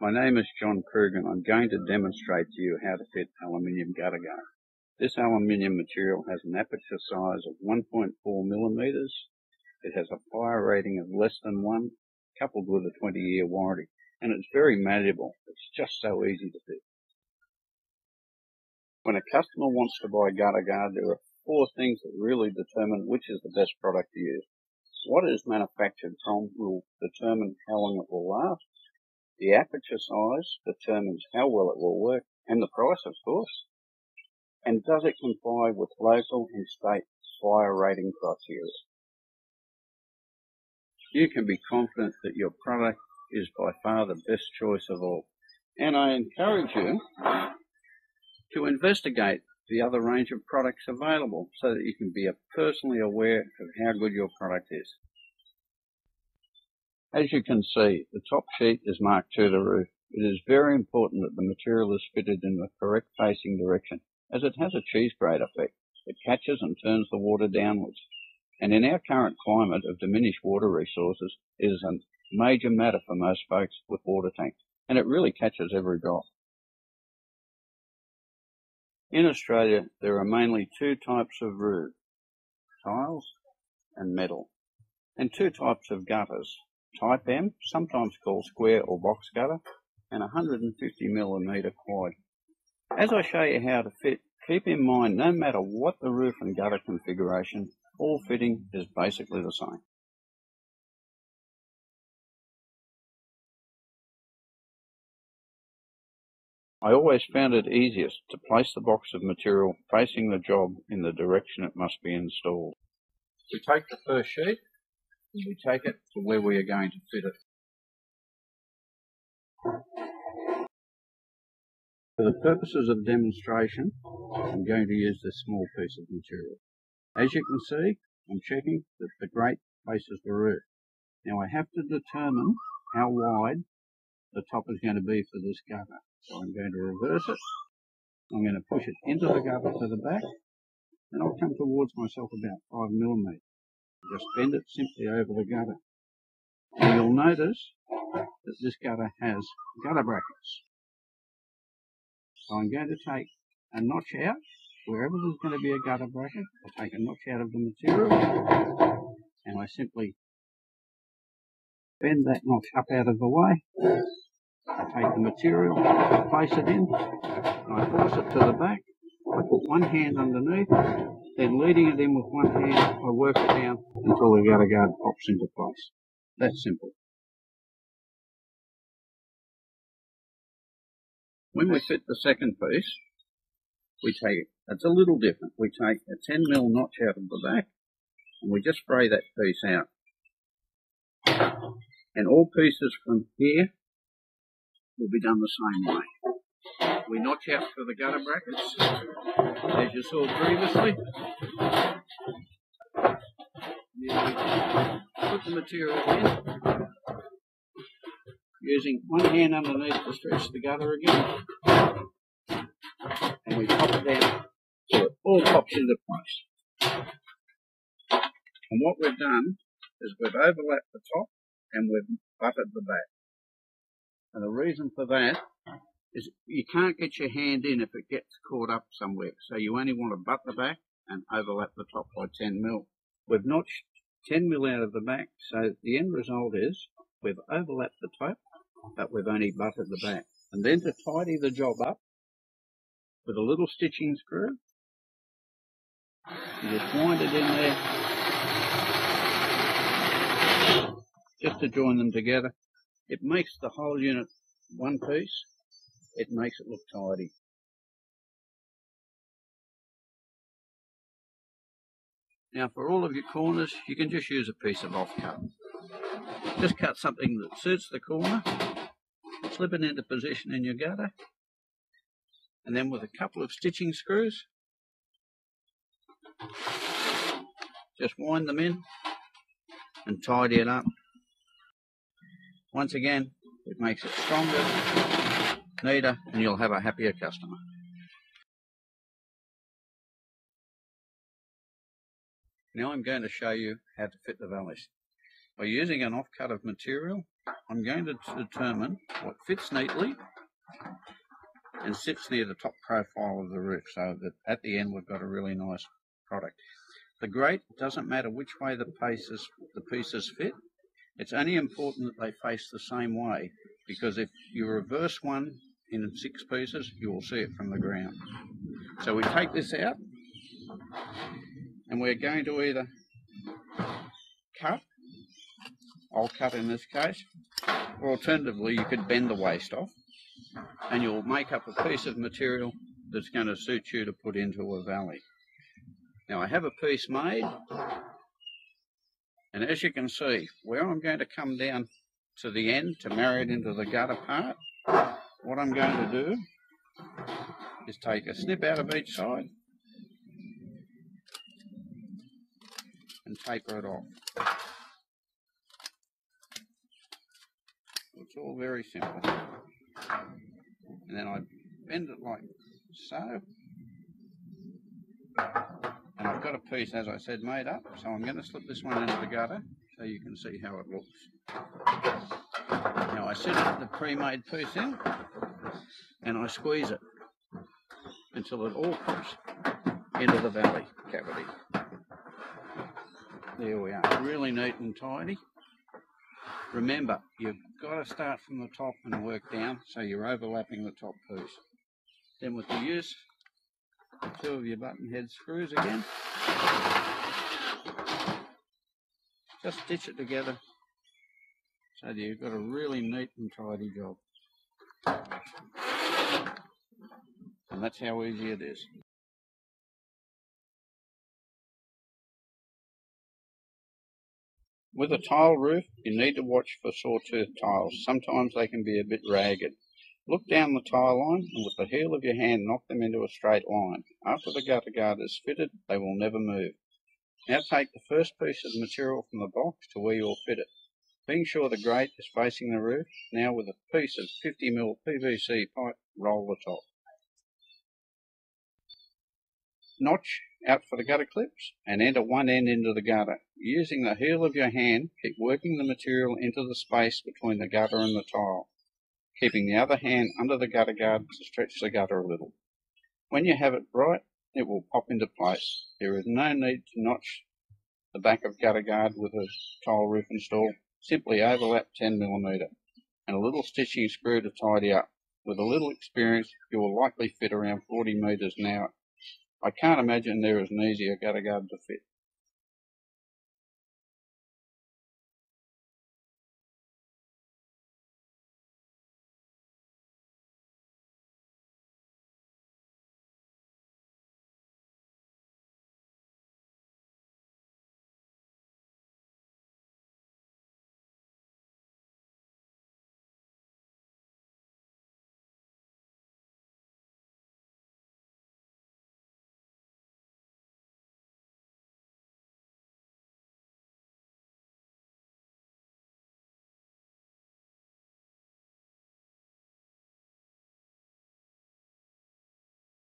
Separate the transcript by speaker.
Speaker 1: My name is John Krug and I'm going to demonstrate to you how to fit aluminium gutter guard. This aluminium material has an aperture size of 1.4 millimeters. It has a fire rating of less than 1, coupled with a 20-year warranty, and it's very malleable. It's just so easy to fit. When a customer wants to buy gutter guard, there are 4 things that really determine which is the best product to use. What it is manufactured from will determine how long it will last. The aperture size determines how well it will work, and the price, of course. And does it comply with local and state fire rating criteria? You can be confident that your product is by far the best choice of all. And I encourage you to investigate the other range of products available so that you can be personally aware of how good your product is. As you can see, the top sheet is marked to the roof. It is very important that the material is fitted in the correct facing direction, as it has a cheese grate effect. It catches and turns the water downwards. And in our current climate of diminished water resources, it is a major matter for most folks with water tanks, and it really catches every drop. In Australia, there are mainly 2 types of roof, tiles and metal, and 2 types of gutters, Type M, sometimes called square or box gutter, and 150 millimeter quad. As I show you how to fit, keep in mind no matter what the roof and gutter configuration, all fitting is basically the same. I always found it easiest to place the box of material facing the job in the direction it must be installed. We take the first sheet and we take it to where we are going to fit it. For the purposes of demonstration, I'm going to use this small piece of material. As you can see, I'm checking that the grate faces the roof. Now I have to determine how wide the top is going to be for this gutter. So I'm going to reverse it. I'm going to push it into the gutter to the back, and I'll come towards myself about 5 millimeters. Just bend it simply over the gutter. And you'll notice that this gutter has gutter brackets. So I'm going to take a notch out. Wherever there's going to be a gutter bracket, I take a notch out of the material, and I simply bend that notch up out of the way. I take the material, place it in, and I force it to the back. I put one hand underneath, then leading it in with one hand, I work it down until the gutter guard pops into place. That's simple. When we fit the second piece, it's a little different. We take a 10mm notch out of the back, and we just spray that piece out. And all pieces from here will be done the same way. We notch out for the gutter brackets, as you saw previously. Put the material in, using one hand underneath to stretch the gutter again, and we pop it down so it all pops into place. And what we've done is we've overlapped the top and we've butted the back. And the reason for that is you can't get your hand in if it gets caught up somewhere. So you only want to butt the back and overlap the top by 10mm. We've notched 10mm out of the back, so the end result is we've overlapped the top, but we've only butted the back. And then to tidy the job up with a little stitching screw, you just wind it in there, just to join them together. It makes the whole unit one piece. It makes it look tidy. Now for all of your corners, you can just use a piece of offcut. Just cut something that suits the corner, slip it into position in your gutter, and then with a couple of stitching screws, just wind them in and tidy it up. Once again, it makes it stronger, neater, and you'll have a happier customer. Now I'm going to show you how to fit the valise. By using an offcut of material, I'm going to determine what fits neatly and sits near the top profile of the roof, so that at the end we've got a really nice product. The grate, doesn't matter which way the pieces fit. It's only important that they face the same way, because if you reverse one in 6 pieces, you will see it from the ground. So we take this out, and we're going to either cut, I'll cut in this case, or alternatively you could bend the waste off, and you'll make up a piece of material that's going to suit you to put into a valley. Now I have a piece made, and as you can see, where I'm going to come down to the end to marry it into the gutter part, what I'm going to do is take a snip out of each side and taper it off. It's all very simple. And then I bend it like so. And I've got a piece, as I said, made up, so I'm going to slip this one into the gutter so you can see how it looks. Now I set the pre-made piece in, and I squeeze it until it all pops into the valley cavity. There we are, really neat and tidy. Remember, you've got to start from the top and work down so you're overlapping the top piece. Then with the use of 2 of your button head screws again, just stitch it together so that you've got a really neat and tidy job. And that's how easy it is. With a tile roof, you need to watch for sawtooth tiles. Sometimes they can be a bit ragged. Look down the tile line and with the heel of your hand knock them into a straight line. After the gutter guard is fitted, they will never move. Now take the first piece of material from the box to where you'll fit it. Being sure the grate is facing the roof, now with a piece of 50mm PVC pipe, roll the top. Notch out for the gutter clips and enter one end into the gutter. Using the heel of your hand, keep working the material into the space between the gutter and the tile, keeping the other hand under the gutter guard to stretch the gutter a little. When you have it right, it will pop into place. There is no need to notch the back of gutter guard with a tile roof install. Simply overlap 10mm and a little stitching screw to tidy up. With a little experience, you will likely fit around 40 metres an hour. I can't imagine there is an easier gutter guard to fit.